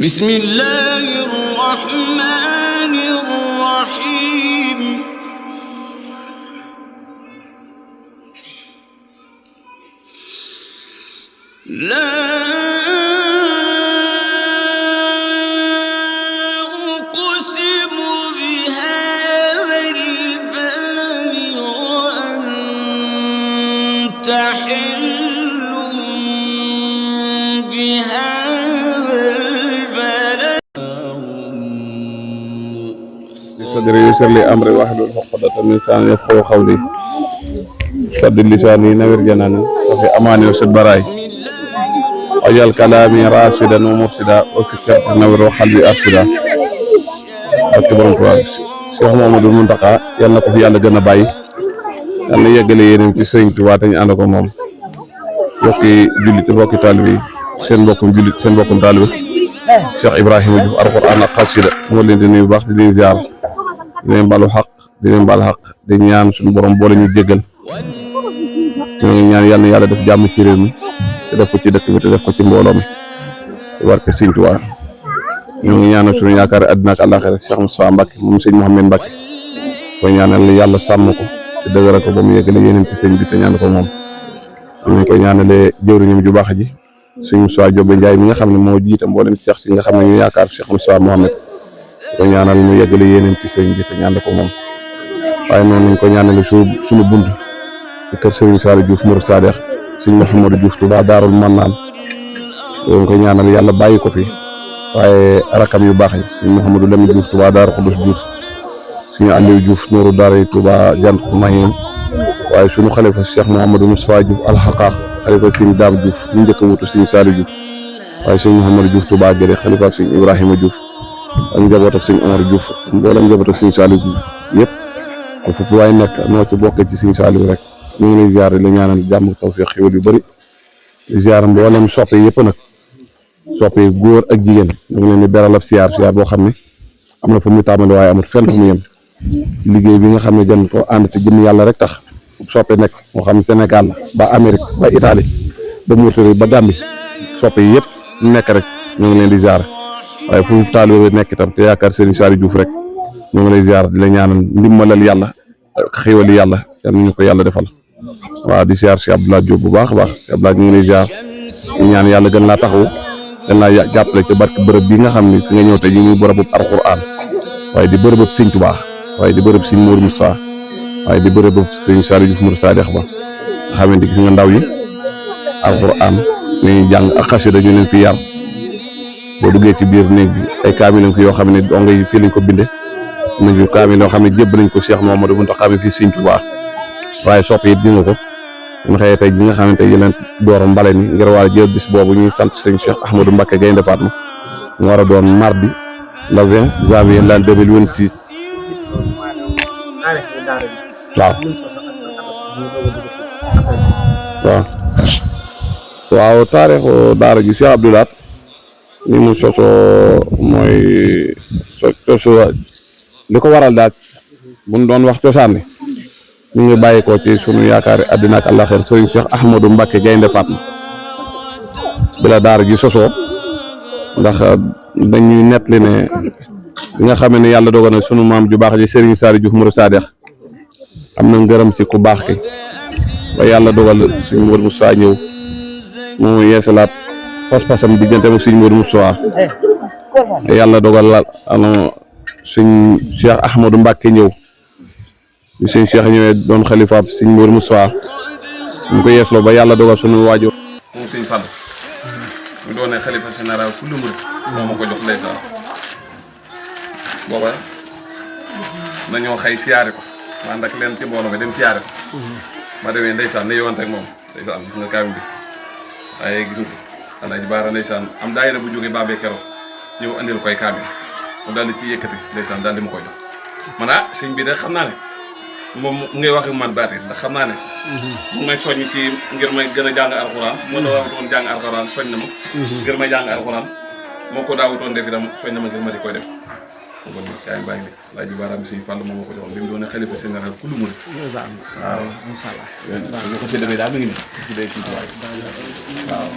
بسم الله الرحمن الرحيم لا أقسم بهذا البلد وأنت حل بهذا البلد صدري يسر لي أمري واحلل عقدة من لساني يفقهوا قولي سدد لساني نوّر جناني صفي أماني وسد براي أجعل كلامي راشدا ومرشدا وفكرة نوّر وقلبي أرشدا ak borom Tuubaa Cheikh Mouhamadou Mountakha yàlla na ko fi yàlla gën a bàyyi yàlla na yeggale yéeneen ci Sëriñ Tuubaa te ñu ànd ko moom mbokki jullit mbokki taalibe yi seen mbokkum jullit seen mbokkum taalibe Cheikh Ibrahima Diouf Alxuraan ak xasida moo leen di nuyu bu baax di leen ziar di leen balu xaq di leen bal xaq di ñaan suñu borom boole ñu jéggal ñoo ngi ñaan yàlla na yàlla def jàmm ci réew mi te def ko ci dëkk bi te def ko ci mbooloo mi ci barke Sëriñ Tuubaa ñoo ngi ñaanal suñu yaakaar àddina ak àllaaxira Cheikh Moustapha Mbacke moom sëñ Mouhamed Mbacke koy ñaanal yàlla sàmm ko te dëgëral ko ba mu yeggale yéeneen ci sëñ bi te ñaan ko moom ñu koy ñaanalee jëwriñam ju baax ji sëñ Moustapha Diop Ndiaye mi nga xam ne moo jiite mboolem Cheikh si nga xam ne ñu yaakaar Cheikh Moustapha Mohamed koy ñaanal mu yeggale yéeneen ci sëñ bi te ñaan ko moom waaye noonu lañ ko ñaanale suñu bunt ci kër Serigne Saliou Diouf Mourou Sadikh sëñ Mouhamadou Diouf Touba Daarul Mannaan ñu koy ñaanal yàlla bàyyi ko fi waaye rakam yu baax yi sëñ Mouhamadou Lamine Diouf Touba Daaru Xudus Diouf suñu Aliou Diouf Nooru Daara yi Touba Jant Mahim waaye suñu xalifa Cheikh Mouhamadou Moustapha Diouf alxaqaax xalifa sëñ Daam Diouf ñu njëkk a wutu sëñ Saliou Diouf waaye sëñ Mouhamadou Diouf Touba Guédé xalifa ak sëñ Ibrahima Diouf ak njaboot ak sëñ Omar Diouf mboolem njaboot ak sëñ Saliou Diouf yëpp ko foofu waaye nekk noo ci bokkee ci sëñ Saliou rek ñu ngi lay ziar la ñaanal jàmm tawfiq xéwal yu bëri di ziar mboolem soppe yëpp nag soppe góor ak jigéen ñu ngi leen di beral ab siyaar boo xam ne am na fu muy tàmbali waaye amut fenn fu mu yem liggéey bi nga xam ne jëm ko ànd te jëm yàlla rek tax soppe nekk moo xam Sénégal ba Amérique ba Italie ba Mauritanie ba Gambie soppe yi yëpp nekk rek ñu ngi leen di ziar waaye fu taalibe nekk itam te yaakaar Serigne Saliou Diouf rek ñu ngi lay ziar di la ñaanal ndimbalal yàlla ak xéwali yàlla yal nañu ko yàlla defal waaw di ziar si Abdoulaye Diop bu baax a baax si Abdoulaye ñu ngi lay ziar di ñaan yàlla gën laa taxawu gën laa jàppale ci barke bërëb bi nga xam ne fi nga ñëw te ñu ngi bërëbub Alxuraan waaye di bërëbub Sëñ Tuubaa waaye di bërëb Sëñ Mourou Moussa waaye di bërëbub Sëñ Saliou Diouf Mourou Sadikh ba nga xamante gis nga ndaw yi Alxuraan ni jàng ak xasida ñu leen fi yar boo duggee ci biir néeg bi ay kaamil lañ fi yoo xam ne dongo yi fii lañ ko binde nañu kaamil yoo xam ne jébb nañ ko Cheikh Mouhamadou Mountakha fii Sëñ Tuubaa waaye sopp it dina ko ñu xëyee tey ji nga xamante yi leen door mbale ni ngir waa jël bis boobu ñuy sant sëñ Cheikh Ahmadou Mbacké Gaïndé Fatma mu war a doon mardi le 20 janvier l'an 2026 waaw taarixu daara ji Cheikh Abdou Lahad ni mu sosoo mooy li ko waral daal buñ doon wax cosaan ni ñu ngi bàyyi ko ci sunu yaakaari àddina ak àllaaxira sëriñ Cheikh Ahmadou Mbacké Gaïndé Fatma bi la daara ji sosoo ndax dañuy nettali ne bi nga xam ne yàlla dogal na sunu maam ju baax ji Serigne Saliou Diouf Mourou Sadikh am na ngërëm ci ku baax ki ba yàlla dogal suñu Mourou Moussa ñëw mu yeesalaat pas-pasam diggante ak suñu Mourou Moussa te yàlla dogal la suñ Cheikh Ahmadou Mbacké ñëw bi sëñ Cheikh ñëwee doon xalifaab sëñ Mourou Moussa ñu ko yeesloo ba yàlla dogal sunu waajur moom sëñ Fall mu doonee xalifa général kullu murid moo ma ko jox ndeysaan booba nañoo xëy siyaare ko ma ànd ak leen ci mbooloo mi dem siyaare ko ma demee ndeysaan ne yowoon rek moom ndeysaan gis nga kaamil bi waaye gis nga Alaaji Baara ndeysaan am daayira bu jógee Babé Kero ñëw andil koy kaamil mu daal di ci yëkkati ndeysaan daal di ma koy jox man sëñ bi de xam naa ne moom mu ngay wax ak man baate ndax xam naa ne mu may soññ ci ngir may gën a jàng alxuraan moo da waawutoon jàng alxuraan soñ na ma ngir may jàng alxuraan moo ko daawutoon def itam soñ na ma ngir ma di koy def kon yaa ngi bàyyi bi laaj bi baaraam suñu fàll moom moo ko joxoon bi mu doon xalifa général ku lu mu waaw incha allah ñu ko ci demee daal mi ngi nii ci day ci waaw